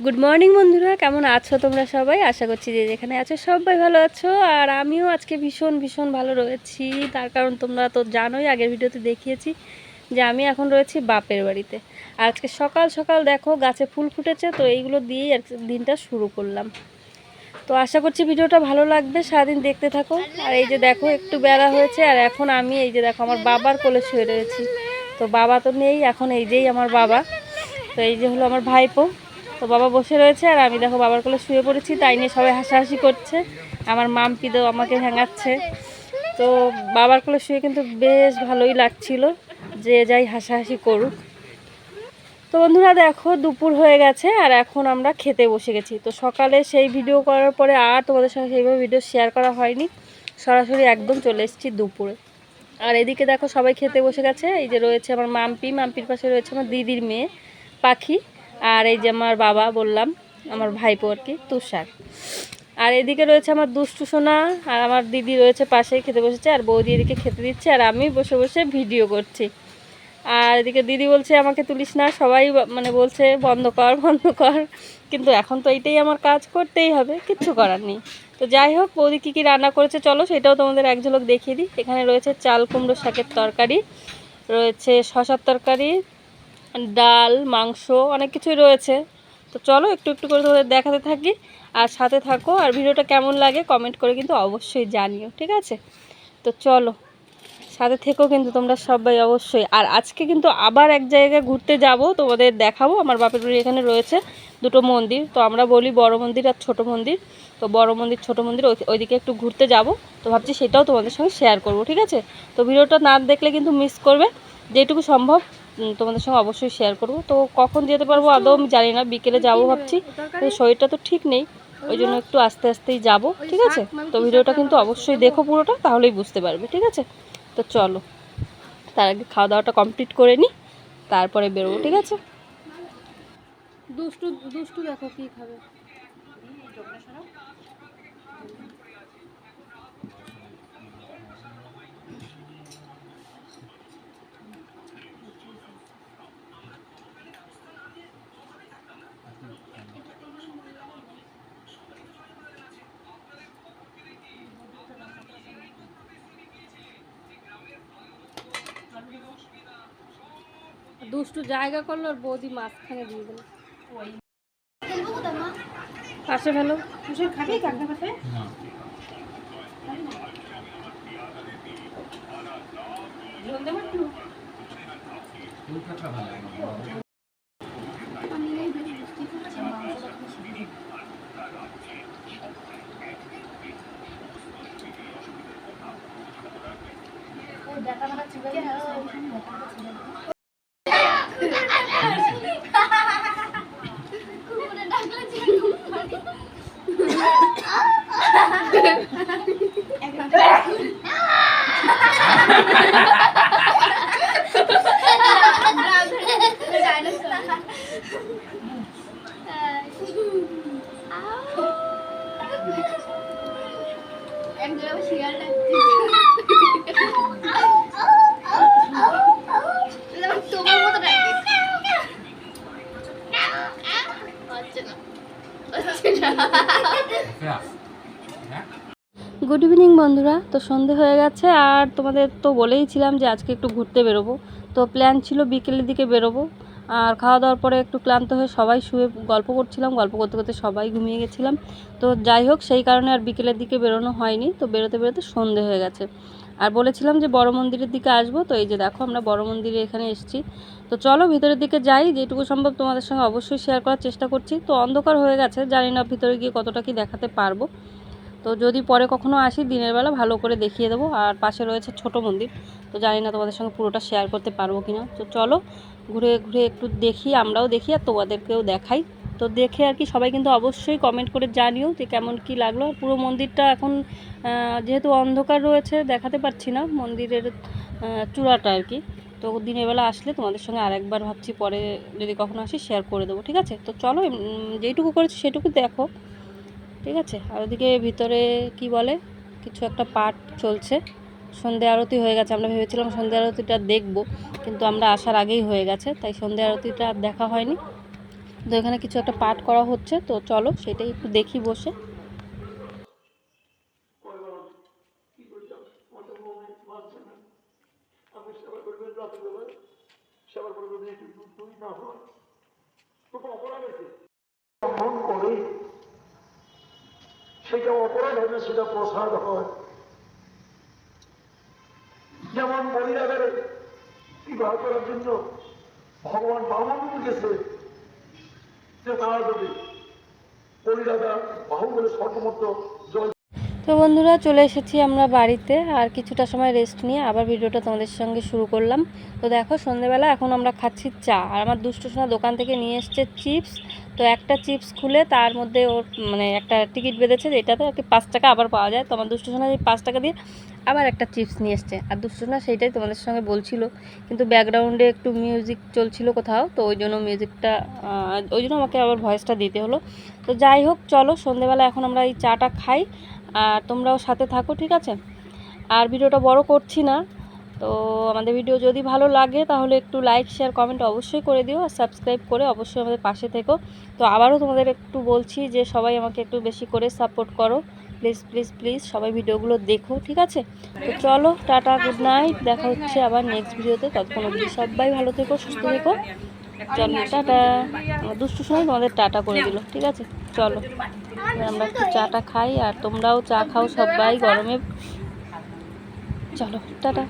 Good morning বন্ধুরা, কেমন আছো তোমরা সবাই? আশা করছি যে যেখানে আছো সবাই ভালো আছো। আর আমিও আজকে ভীষণ ভীষণ ভালো রয়েছি। তার কারণ তোমরা তো জানোই, আগের ভিডিওতে দেখিয়েছি যে আমি এখন রয়েছি বাপের বাড়িতে। আর আজকে সকাল সকাল দেখো গাছে ফুল ফুটেছে, তো এইগুলো দিয়েই আর দিনটা শুরু করলাম। তো আশা করছি ভিডিওটা ভালো লাগবে, সারাদিন দেখতে থাকো। আর এই যে দেখো একটু বেলা হয়েছে, আর এখন আমি এই যে দেখো আমার বাবার কোলে শুয়ে রয়েছি। তো বাবা তো নেই এখন, এই যেই আমার বাবা। তো এই যে হলো আমার ভাইপো। তো বাবা বসে রয়েছে আর আমি দেখো বাবার কোলে শুয়ে পড়েছি, তাই নিয়ে সবাই হাসাহাসি করছে। আমার মাম্পিদও আমাকে ভেঙাচ্ছে। তো বাবার কোলে শুয়ে কিন্তু বেশ ভালোই লাগছিল, যে যাই হাসাহাসি করুক। তো বন্ধুরা দেখো দুপুর হয়ে গেছে আর এখন আমরা খেতে বসে গেছি। তো সকালে সেই ভিডিও করার পরে আর তোমাদের সঙ্গে সেইভাবে ভিডিও শেয়ার করা হয়নি, সরাসরি একদম চলে এসেছি দুপুরে। আর এদিকে দেখো সবাই খেতে বসে গেছে। এই যে রয়েছে আমার মাম্পির পাশে রয়েছে আমার দিদির মেয়ে পাখি, আর এই যে আমার বাবা বললাম, আমার ভাইপো আর কি, তুষার। আর এদিকে রয়েছে আমার দুষ্টু সোনা, আর আমার দিদি রয়েছে পাশেই খেতে বসেছে, আর বৌদি এদিকে খেতে দিচ্ছে আর আমি বসে বসে ভিডিও করছি। আর এদিকে দিদি বলছে আমাকে তুলিস না, সবাই মানে বলছে বন্ধ কর বন্ধ কর, কিন্তু এখন তো এইটাই আমার কাজ, করতেই হবে, কিচ্ছু করার নেই। তো যাই হোক, বৌদি কী কী রান্না করেছে চলো সেটাও তোমাদের এক ঝলক দেখিয়ে দিই। এখানে রয়েছে চাল কুমড়ো শাকের তরকারি, রয়েছে শসার তরকারি, ডাল, মাংস, অনেক কিছুই রয়েছে। তো চলো একটু একটু করে তোমাদের দেখাতে থাকি, আর সাথে থাকো। আর ভিডিওটা কেমন লাগে কমেন্ট করে কিন্তু অবশ্যই জানিও, ঠিক আছে? তো চলো সাথে থেকেও কিন্তু তোমরা সবাই অবশ্যই। আর আজকে কিন্তু আবার এক জায়গায় ঘুরতে যাব, তোমাদের দেখাবো। আমার বাপের বাড়ি এখানে রয়েছে দুটো মন্দির, তো আমরা বলি বড় মন্দির আর ছোট মন্দির। তো বড় মন্দির ছোট মন্দির ওইদিকে একটু ঘুরতে যাব, তো ভাবছি সেটাও তোমাদের সঙ্গে শেয়ার করব, ঠিক আছে? তো ভিডিওটা না দেখলে কিন্তু মিস করবে, যেটুকু সম্ভব তোমাদের সঙ্গে অবশ্যই শেয়ার করব। তো কখন যেতে পারবো আদৌ আমি জানি না, বিকেলে যাব ভাবছি, তো শরীরটা তো ঠিক নেই, ওই জন্য একটু আস্তে আস্তেই যাব, ঠিক আছে? তো ভিডিওটা কিন্তু অবশ্যই দেখো পুরোটা, তাহলেই বুঝতে পারবে, ঠিক আছে? তো চলো তার আগে খাওয়া দাওয়াটা কমপ্লিট করে নিই, তারপরে বেরোবো, ঠিক আছে? দুষ্টু দুষ্টু দেখো কি খাবে। দুষ্টু জায়গা করলো আর বৌদি মাঝখানে দিয়ে দিল। পাশে ফেলো। খাবি কাকড়া পাশে? গুড ইভিনিং বন্ধুরা। তো সন্ধে হয়ে গেছে আর তোমাদের তো বলেইছিলাম যে আজকে একটু ঘুরতে বেরোবো। তো প্ল্যান ছিল বিকেলের দিকে বেরোবো, আর খাওয়া দাওয়ার পরে একটু ক্লান্ত হয়ে সবাই শুয়ে গল্প করছিলাম, গল্প করতে করতে সবাই ঘুমিয়ে গেছিলাম। তো যাই হোক, সেই কারণে আর বিকেলের দিকে বেরোনো হয়নি। তো বেরোতে বেরোতে সন্ধে হয়ে গেছে, আর বলেছিলাম যে বড় মন্দিরের দিকে আসবো। তো এই যে দেখো আমরা বড় মন্দিরে এখানে এসেছি। তো চলো ভিতরের দিকে যাই, যেটুকু সম্ভব তোমাদের সঙ্গে অবশ্যই শেয়ার করার চেষ্টা করছি। তো অন্ধকার হয়ে গেছে, জানি না ভিতরে গিয়ে কতটা কি দেখাতে পারবো। তো যদি পরে কখনো আসি দিনের বেলা ভালো করে দেখিয়ে দেবো। আর পাশে রয়েছে ছোট মন্দির, তো জানি না তোমাদের সঙ্গে পুরোটা শেয়ার করতে পারবো কি না। তো চলো ঘুরে ঘুরে একটু দেখি, আমরাও দেখি আর তোমাদেরকেও দেখাই। তো দেখে আর কি সবাই কিন্তু অবশ্যই কমেন্ট করে জানিও যে কেমন কি লাগলো। পুরো মন্দিরটা এখন যেহেতু অন্ধকার রয়েছে দেখাতে পারছি না মন্দিরের চূড়াটা আর কি। তো দিনের বেলা আসলে তোমাদের সঙ্গে আরেকবার ভাবছি পরে যদি কখনো আসি শেয়ার করে দেবো, ঠিক আছে? তো চলো যেইটুকু করেছি সেটুকু দেখো, ঠিক আছে? আর ওদিকে ভিতরে কি বলে কিছু একটা পাঠ চলছে, সন্ধে আরতি হয়ে গেছে। আমরা ভেবেছিলাম সন্ধে আরতিটা দেখব, কিন্তু আমরা আসার আগেই হয়ে গেছে, তাই সন্ধে আরতিটা আর দেখা হয়নি। তো এখানে কিছু একটা পাঠ করা হচ্ছে, তো চলো সেটাই একটু দেখি বসে। সেটা অপরাধ হয় না, সেটা প্রসাদ হয়। যেমন মহিলাদের বিবাহ করার জন্য ভগবান বামন গেছে যে তারা যদি মহিলারা বাহু বলে স্বর্ণমত্র জল। তো বন্ধুরা চলে এসেছি আমরা বাড়িতে, আর কিছুটা সময় রেস্ট নিয়ে আবার ভিডিওটা তোমাদের সঙ্গে শুরু করলাম। তো দেখো সন্ধ্যেবেলা এখন আমরা খাচ্ছি চা, আর আমার দুষ্টু সোনা দোকান থেকে নিয়ে এসছে চিপস। তো একটা চিপস খুলে তার মধ্যে ওর মানে একটা টিকিট বেঁধেছে, এটাতে আর কি 5 টাকা আবার পাওয়া যায়। তো আমার দুষ্টু সোনা এই 5 টাকা দিয়ে আবার একটা চিপস নিয়ে এসছে, আর দুষ্টু সোনা সেইটাই তোমাদের সঙ্গে বলছিল, কিন্তু ব্যাকগ্রাউন্ডে একটু মিউজিক চলছিল কোথাও, তো ওই জন্য মিউজিকটা ওই জন্য আমাকে আবার ভয়েসটা দিতে হলো। তো যাই হোক চলো সন্ধ্যেবেলা এখন আমরা এই চাটা খাই, আর তোমরাও সাথে থাকো, ঠিক আছে। আর ভিডিওটা বড় করছি না। তো আমাদের ভিডিও যদি ভালো লাগে তাহলে একটু লাইক শেয়ার কমেন্ট অবশ্যই করে দিও, আর সাবস্ক্রাইব করে অবশ্যই আমাদের পাশে থেকো। তো আবারও তোমাদের একটু বলছি যে সবাই আমাকে একটু বেশি করে সাপোর্ট করো, প্লিজ প্লিজ প্লিজ সবাই ভিডিওগুলো দেখো, ঠিক আছে। তো চলো টাটা, গুড নাইট, দেখা হচ্ছে আবার নেক্সট ভিডিওতে। ততক্ষণ অবধি সবাই ভালো থেকো, সুস্থ থেকো। চলো টাটা। আমার দুষ্টু সময় তোমাদের টাটা করে দিল, ঠিক আছে। চলো আমরা একটু চাটা খাই, আর তোমরাও চা খাও সবাই গরমে। চলো টাটা।